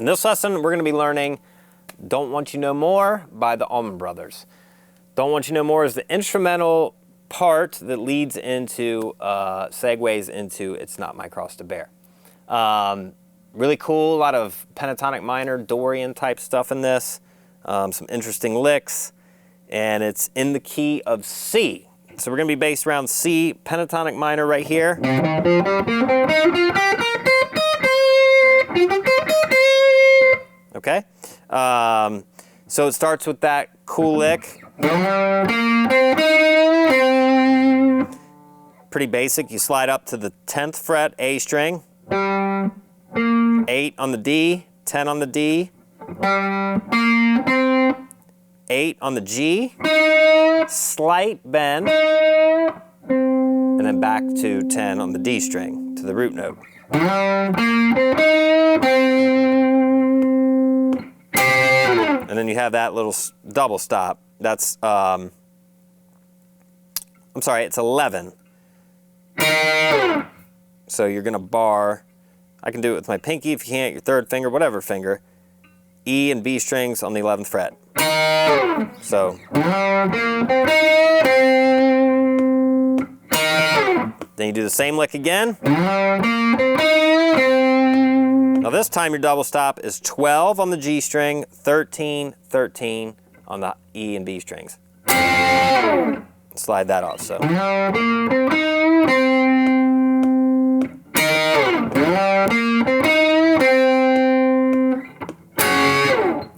In this lesson, we're going to be learning Don't Want You No More by the Allman Brothers. Don't Want You No More is the instrumental part that leads into, segues into It's Not My Cross to Bear. Really cool, a lot of pentatonic minor, Dorian type stuff in this, some interesting licks, and it's in the key of C. So we're going to be based around C, pentatonic minor right here. Okay, so it starts with that cool lick. Pretty basic. You slide up to the 10th fret, A string, 8 on the D, 10 on the D, 8 on the G, slight bend, and then back to 10 on the D string, to the root note. And then you have that little double stop. That's, I'm sorry, it's 11. So you're gonna bar, I can do it with my pinky if you can't, your third finger, whatever finger, E and B strings on the 11th fret. So. Then you do the same lick again. Now this time your double stop is 12 on the G string, 13, 13 on the E and B strings. Slide that off, so.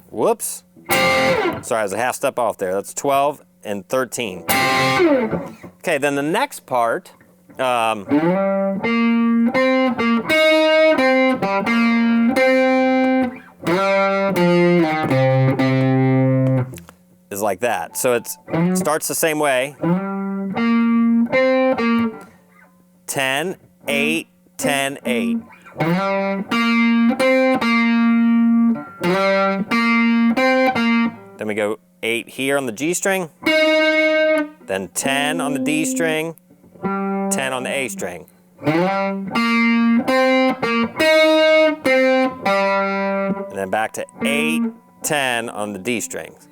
Whoops. Sorry, I was a half step off there. That's 12 and 13. Okay, then the next part, is like that. So it starts the same way. 10, 8, 10, 8. Then we go 8 here on the G string, then 10 on the D string, 10 on the A string. And then back to 8, 10 on the D strings.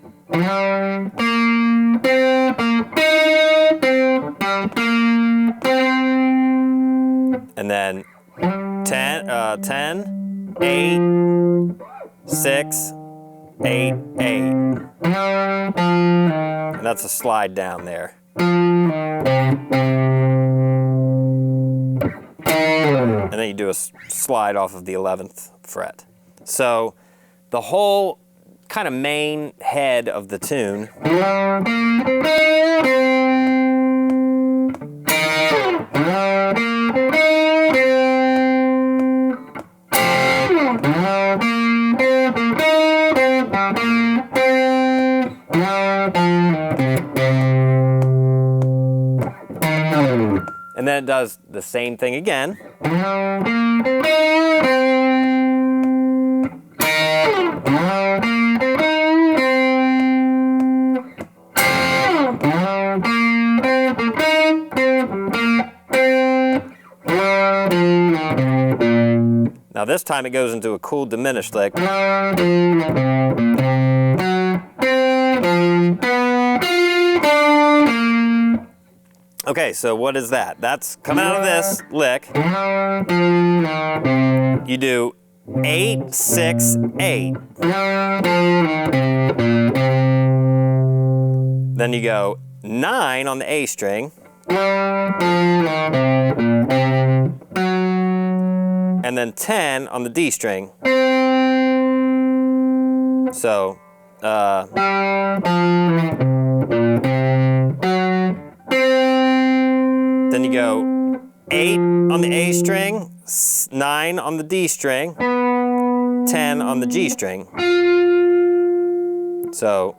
And then 10, 8, 6, 8, 8. And that's a slide down there. And then you do a slide off of the 11th fret. So the whole kind of main head of the tune and then it does the same thing again. Now this time it goes into a cool diminished lick. Okay, so what is that? That's coming out of this lick. You do 8, 6, 8. Then you go 9 on the A string. And then 10 on the D string. So, then you go 8 on the A string, 9 on the D string, 10 on the G string. So,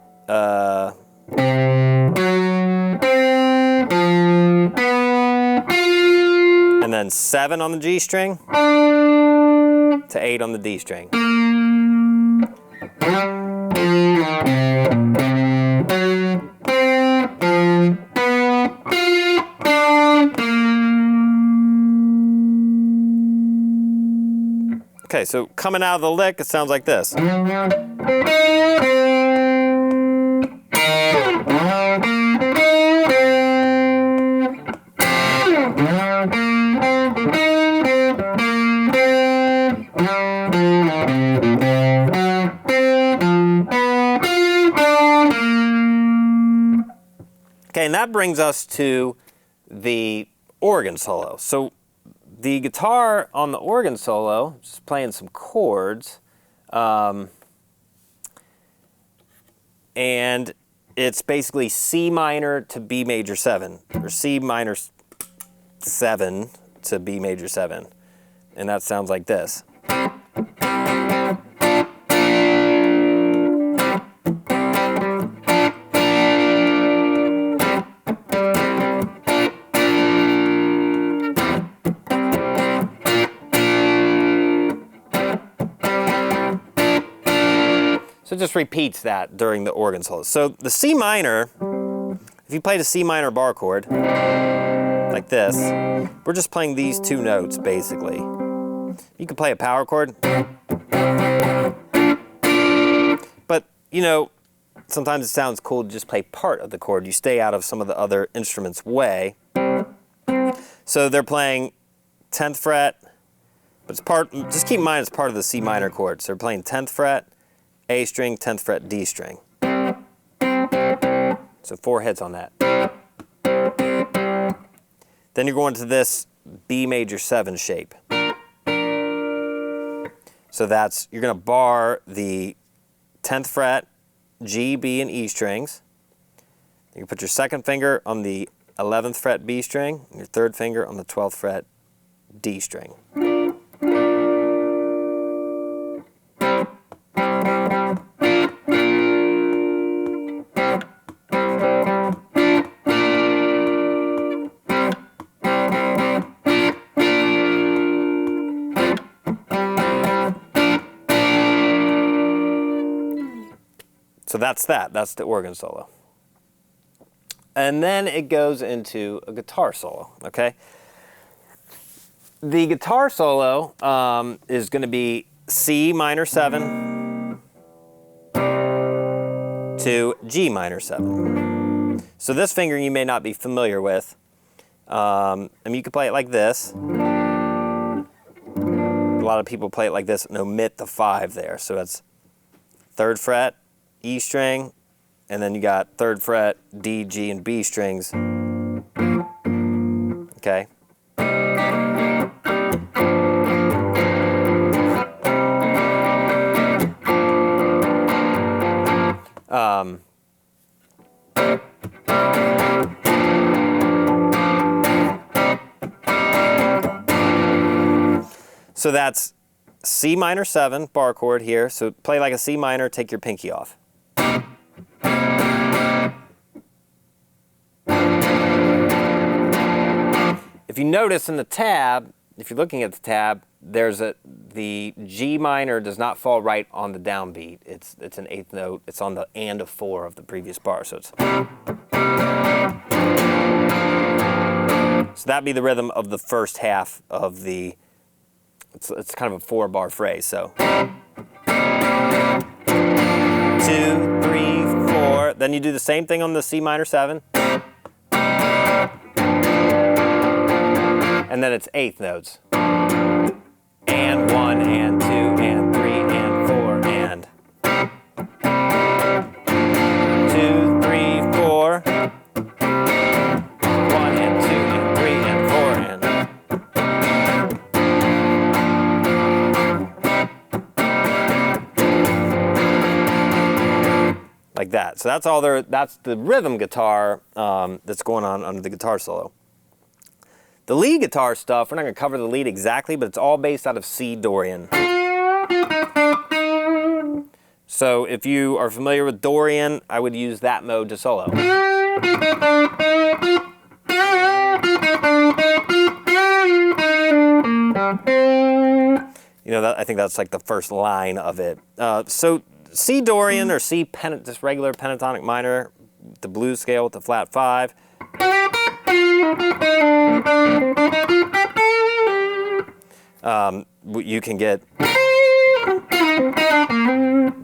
and then 7 on the G string to 8 on the D string. Okay, so coming out of the lick, it sounds like this. Okay, and that brings us to the organ solo. So the guitar on the organ solo, just playing some chords, and it's basically C minor to B major 7, or C minor 7 to B major 7, and that sounds like this. So it just repeats that during the organ solo. So the C minor, if you played a C minor bar chord, like this, we're just playing these two notes, basically. You can play a power chord, but, you know, sometimes it sounds cool to just play part of the chord. You stay out of some of the other instruments' way. So they're playing 10th fret, but it's part, just keep in mind it's part of the C minor chord. So they're playing 10th fret, A string, 10th fret, D string. So 4 hits on that. Then you're going to this B major 7 shape. So that's, you're going to bar the 10th fret, G, B, and E strings. You can put your 2nd finger on the 11th fret B string, and your 3rd finger on the 12th fret D string. So that's that. That's the organ solo. And then it goes into a guitar solo, okay? The guitar solo is going to be C minor 7 to G minor 7. So this finger you may not be familiar with. I mean, you could play it like this. A lot of people play it like this and omit the 5 there. So that's 3rd fret, E string, and then you got 3rd fret, D, G, and B strings. Okay. So that's C minor 7 bar chord here. So play like a C minor, take your pinky off. If you notice in the tab, if you're looking at the tab, there's the G minor does not fall right on the downbeat. It's an 8th note. It's on the and of 4 of the previous bar. So it's that'd be the rhythm of the first half of the. It's kind of a 4-bar phrase. So 2, 3, 4. Then you do the same thing on the C minor 7. And then it's 8th notes. And 1, and 2, and 3, and 4, and 2, 3, 4. 1, and 2, and 3, and 4, and. Like that. So that's all there. That's the rhythm guitar that's going on under the guitar solo. The lead guitar stuff, we're not going to cover the lead exactly, but it's all based out of C Dorian. So if you are familiar with Dorian, I would use that mode to solo. You know, I think that's like the first line of it. So C Dorian or just regular pentatonic minor, the blues scale with the flat 5. You can get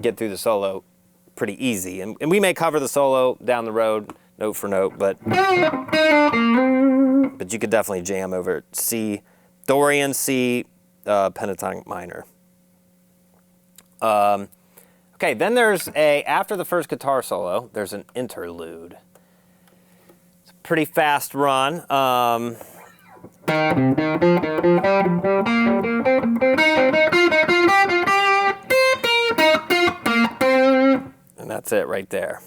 get through the solo pretty easy. And we may cover the solo down the road, note for note, but you could definitely jam over C Dorian, C pentatonic minor. Okay, then there's after the first guitar solo, there's an interlude. It's a pretty fast run. And that's it right there.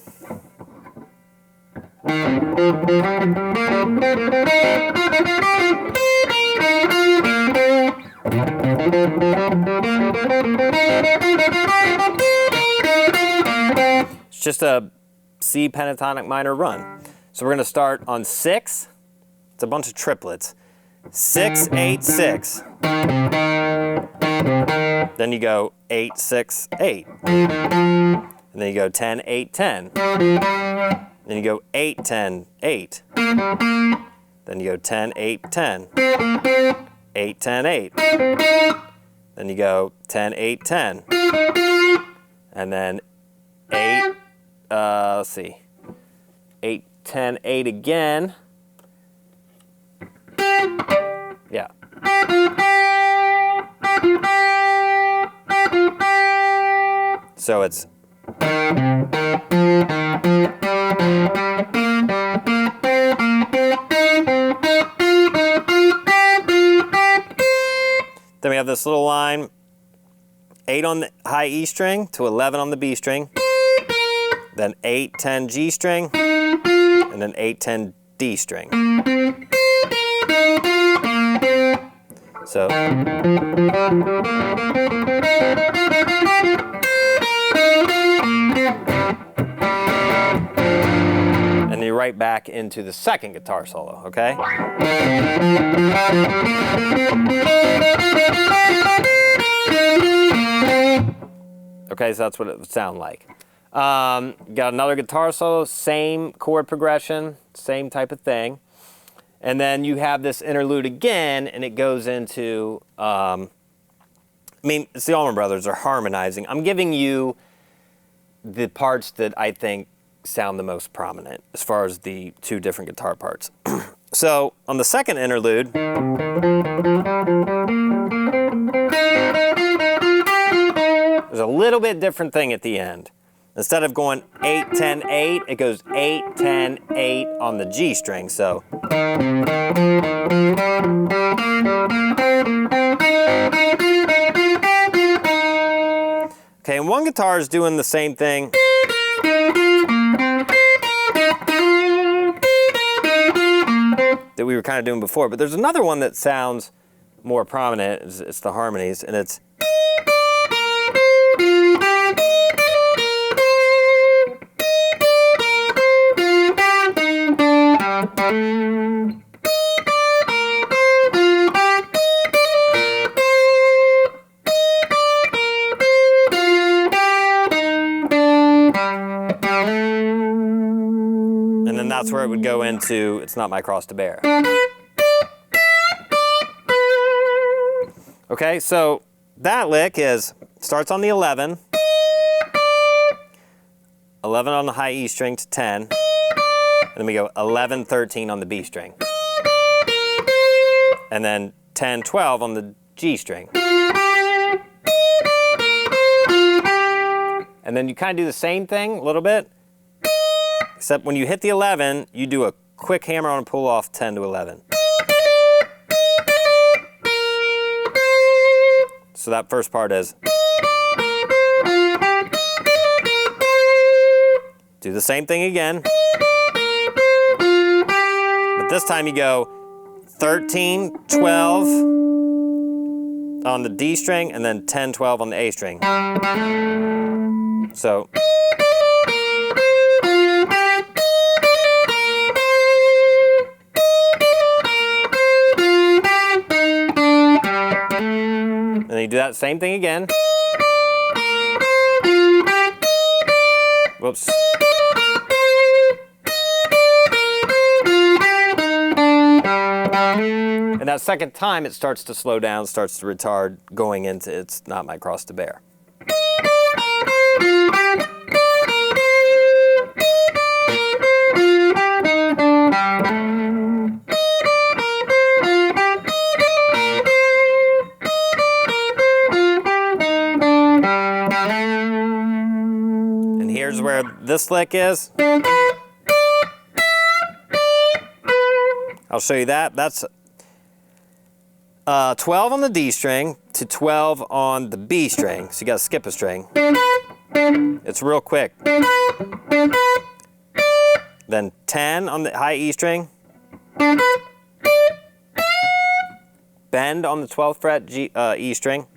It's just a C pentatonic minor run. So we're going to start on 6. It's a bunch of triplets. 6, 8, 6. Then you go 8, 6, 8. And then you go 10, 8, 10. Then you go 8, 10, 8. Then you go 10, 8, 10. 8, 10, 8. Then you go 10, 8, 10. And then 8, let's see, 8, 10, 8 again. Yeah. So it's then we have this little line, 8 on the high E string to 11 on the B string, then 8, 10 G string, and then 8, 10 D string. So and you're right back into the second guitar solo, okay? Okay, so that's what it would sound like. Got another guitar solo, same chord progression, same type of thing. And then you have this interlude again, and it goes into, I mean, it's the Allman Brothers are harmonizing. I'm giving you the parts that I think sound the most prominent as far as the two different guitar parts. So on the second interlude, there's a little bit different thing at the end. Instead of going 8, 10, 8, it goes 8, 10, 8 on the G string, so. Okay, and one guitar is doing the same thing. That we were kind of doing before, but there's another one that sounds more prominent. It's the harmonies, and it's. And then that's where it would go into It's Not My Cross to Bear. Okay, so that lick starts on the 11, 11 on the high E string to 10, and then we go 11, 13 on the B string, and then 10, 12 on the G string. And then you kind of do the same thing a little bit, except when you hit the 11, you do a quick hammer on and pull off 10 to 11. So that first part is. Do the same thing again. But this time you go 13, 12 on the D string, and then 10, 12 on the A string. So. And then you do that same thing again. Whoops. And And that second time, it starts to slow down, starts to retard, going into It's Not My Cross to Bear. And here's where this lick is. I'll show you that. That's 12 on the D string to 12 on the B string. So you gotta skip a string. It's real quick. Then 10 on the high E string. Bend on the 12th fret E string.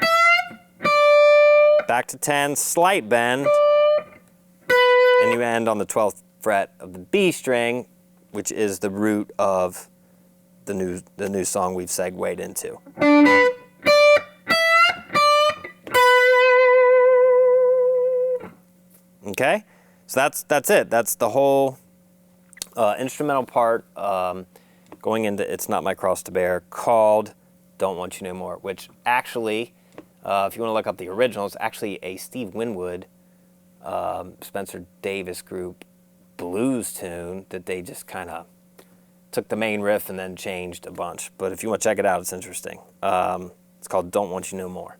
Back to 10, slight bend. And you end on the 12th fret of the B string, which is the root of the new song we've segued into. Okay, so that's it. That's the whole instrumental part going into It's Not My Cross to Bear, called Don't Want You No More, which actually, if you want to look up the original, it's actually a Steve Winwood, Spencer Davis group blues tune that they just kind of took the main riff and then changed a bunch. But if you want to check it out, it's interesting. It's called Don't Want You No More.